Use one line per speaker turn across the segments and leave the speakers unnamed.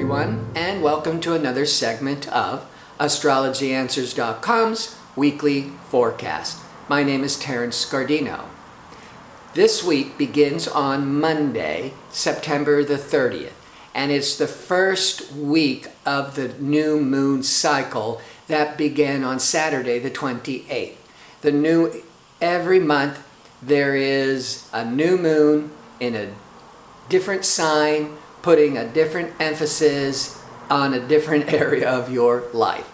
everyone, and welcome to another segment of AstrologyAnswers.com's weekly forecast. My name is Terrence Scardino. This week begins on Monday, September the 30th, and it's the first week of the new moon cycle that began on Saturday the 28th. Every month there is a new moon in a different sign, putting a different emphasis on a different area of your life.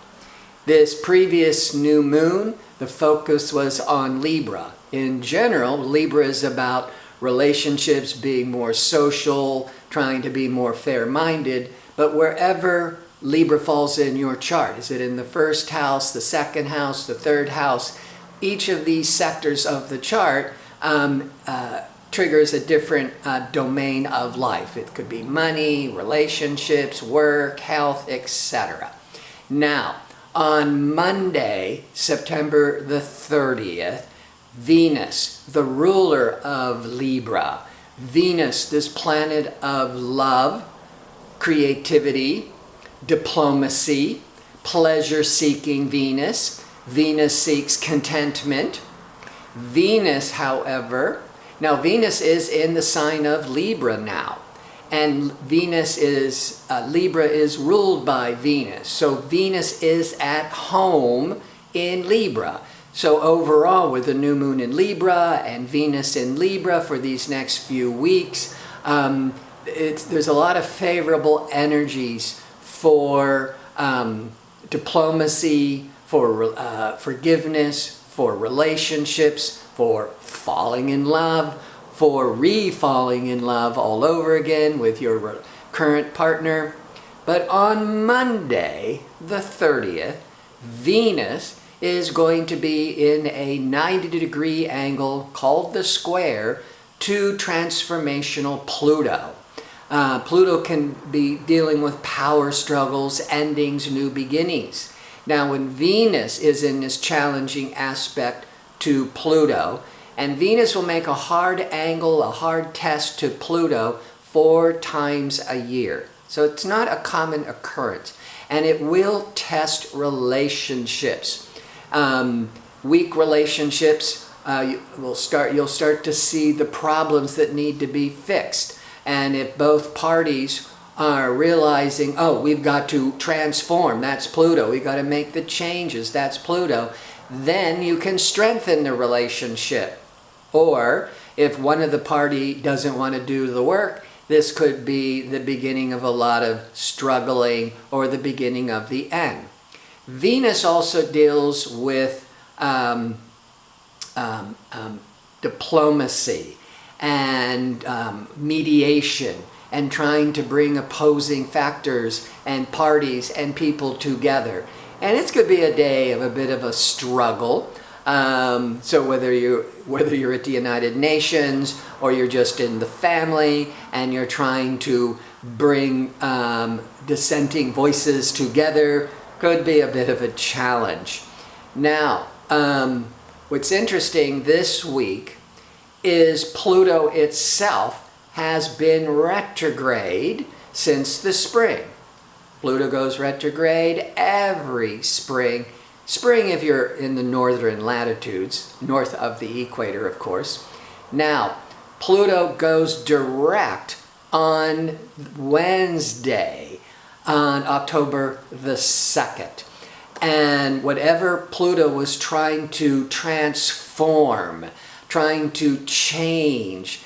This previous new moon, the focus was on Libra. In general, Libra is about relationships, being more social, trying to be more fair-minded, but wherever Libra falls in your chart, is it in the first house, the second house, the third house, each of these sectors of the chart triggers a different domain of life. It could be money, relationships, work, health, etc. Now, on Monday, September the 30th, Venus, the ruler of Libra, Venus, this planet of love, creativity, diplomacy, pleasure-seeking Venus. Venus seeks contentment. Venus, however, now Venus is in the sign of Libra now, and Libra is ruled by Venus. So Venus is at home in Libra. So overall, with the new moon in Libra and Venus in Libra for these next few weeks, there's a lot of favorable energies for diplomacy, for forgiveness, for relationships, for falling in love, for re-falling in love all over again with your current partner. But on Monday, the 30th, Venus is going to be in a 90-degree angle called the square to transformational Pluto. Pluto can be dealing with power struggles, endings, new beginnings. Now, when Venus is in this challenging aspect to Pluto, and Venus will make a hard angle, a hard test to Pluto 4 times a year. So it's not a common occurrence. And it will test relationships. Weak relationships, you'll start to see the problems that need to be fixed. And if both parties are realizing, oh, we've got to transform, that's Pluto, we've got to make the changes, that's Pluto, then you can strengthen the relationship. Or if one of the party doesn't want to do the work, this could be the beginning of a lot of struggling or the beginning of the end. Venus also deals with diplomacy and mediation and trying to bring opposing factors and parties and people together. And it's going to be a day of a bit of a struggle. So whether you're at the United Nations or you're just in the family and you're trying to bring dissenting voices together, could be a bit of a challenge. Now, what's interesting this week is Pluto itself has been retrograde since the spring. Pluto goes retrograde every spring. Spring if you're in the northern latitudes, north of the equator, of course. Now, Pluto goes direct on Wednesday, on October the 2nd. And whatever Pluto was trying to transform, trying to change,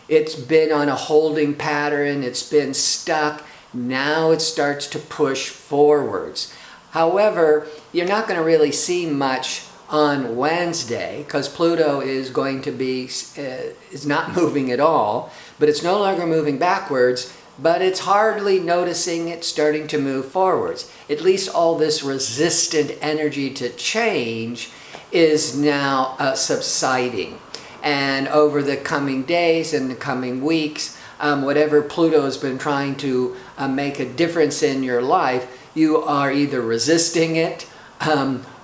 it's been on a holding pattern, it's been stuck. Now it starts to push forwards. However, you're not going to really see much on Wednesday because Pluto is going to be, is not moving at all, but it's no longer moving backwards, but it's hardly noticing it starting to move forwards. At least all this resistant energy to change is now subsiding. And over the coming days and the coming weeks, whatever Pluto has been trying to make a difference in your life, you are either resisting it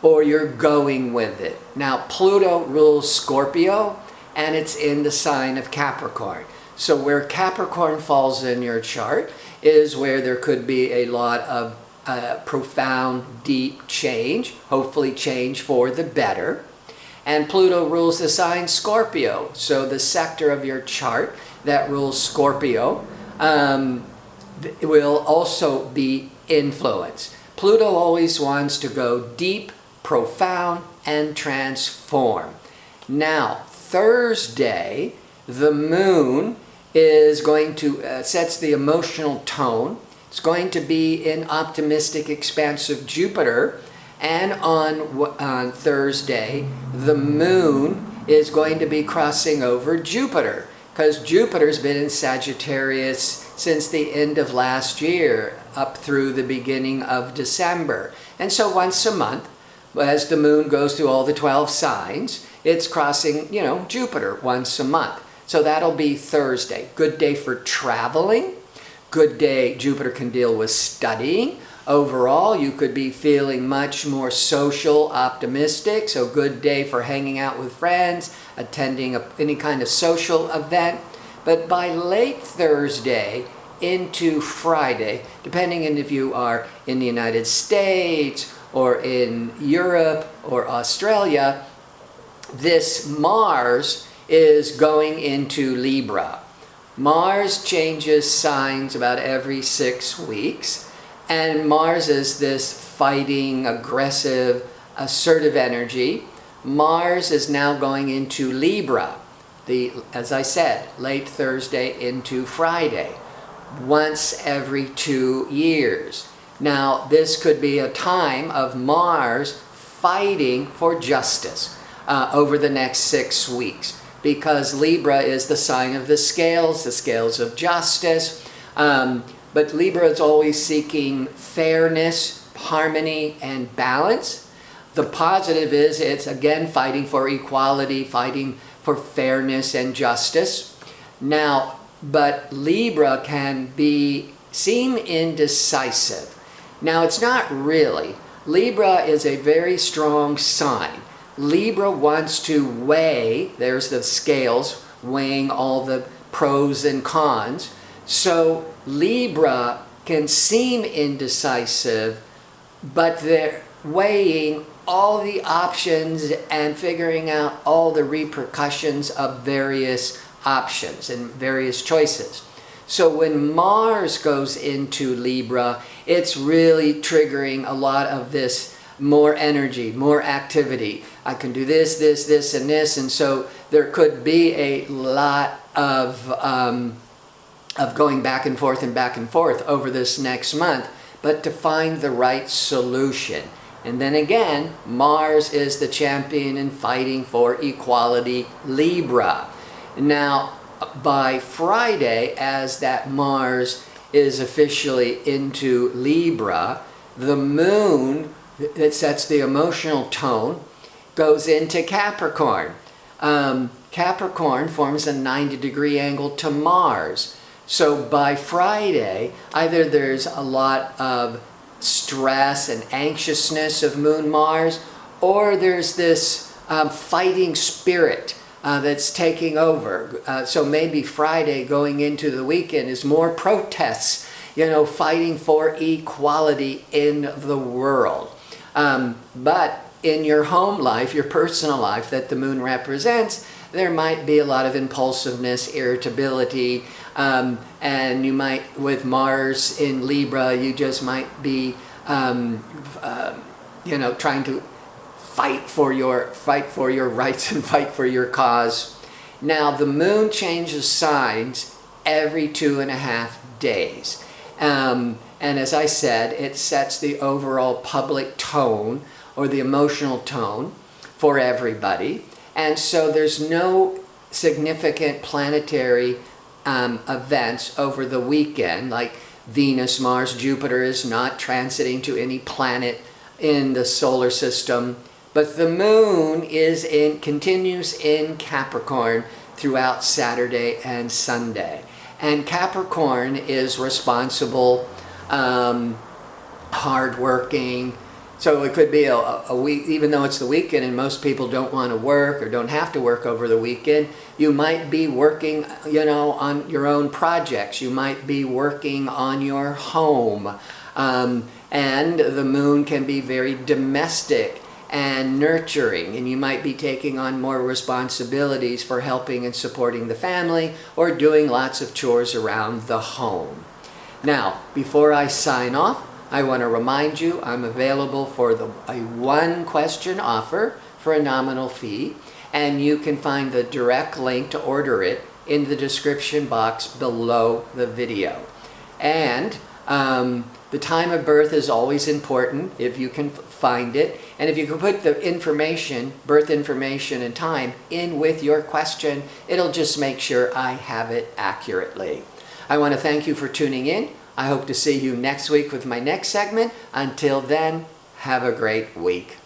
or you're going with it. Now, Pluto rules Scorpio, and it's in the sign of Capricorn. So where Capricorn falls in your chart is where there could be a lot of profound, deep change, hopefully change for the better. And Pluto rules the sign Scorpio. So the sector of your chart that rules Scorpio will also be influenced. Pluto always wants to go deep, profound, and transform. Now, Thursday, the moon is going to sets the emotional tone. It's going to be in optimistic, expansive Jupiter. And on Thursday, the moon is going to be crossing over Jupiter, because Jupiter's been in Sagittarius since the end of last year up through the beginning of December. And so once a month, as the moon goes through all the 12 signs, it's crossing, Jupiter once a month. So that'll be Thursday. Good day for traveling. Good day, Jupiter can deal with studying. Overall, you could be feeling much more social, optimistic. So good day for hanging out with friends, attending any kind of social event. But by late Thursday into Friday, depending on if you are in the United States or in Europe or Australia, this Mars is going into Libra. Mars changes signs about every 6 weeks, and Mars is this fighting, aggressive, assertive energy. Mars is now going into Libra, as I said, late Thursday into Friday, once every 2 years. Now, this could be a time of Mars fighting for justice over the next 6 weeks, because Libra is the sign of the scales of justice. But Libra is always seeking fairness, harmony, and balance. The positive is it's again fighting for equality, fighting for fairness and justice. Now, but Libra can seem indecisive. Now, it's not really. Libra is a very strong sign. Libra wants to weigh, there's the scales, weighing all the pros and cons. So Libra can seem indecisive, but they're weighing all the options and figuring out all the repercussions of various options and various choices. So when Mars goes into Libra, it's really triggering a lot of this more energy, more activity. I can do this, and this. And so there could be a lot of going back and forth over this next month, but to find the right solution. And then again, Mars is the champion in fighting for equality, Libra. Now, by Friday, as that Mars is officially into Libra, the moon that sets the emotional tone goes into Capricorn. Capricorn forms a 90-degree angle to Mars. So by Friday, either there's a lot of stress and anxiousness of Moon Mars, or there's this fighting spirit that's taking over. So maybe Friday going into the weekend is more protests, fighting for equality in the world. But in your home life, your personal life that the moon represents, there might be a lot of impulsiveness, irritability, and you might, with Mars in Libra, you just might be, trying to fight for your rights and fight for your cause. Now, the moon changes signs every 2.5 days. And as I said, it sets the overall public tone or the emotional tone for everybody. And so there's no significant planetary events over the weekend, like Venus, Mars, Jupiter is not transiting to any planet in the solar system. But the moon continues in Capricorn throughout Saturday and Sunday. And Capricorn is responsible, hardworking, So it could be a week, even though it's the weekend and most people don't want to work or don't have to work over the weekend, you might be working, on your own projects. You might be working on your home. And the moon can be very domestic and nurturing, and you might be taking on more responsibilities for helping and supporting the family or doing lots of chores around the home. Now, before I sign off, I want to remind you I'm available for a one-question offer for a nominal fee, and you can find the direct link to order it in the description box below the video. And the time of birth is always important if you can find it. And if you can put the information, birth information and time in with your question, it'll just make sure I have it accurately. I want to thank you for tuning in. I hope to see you next week with my next segment. Until then, have a great week.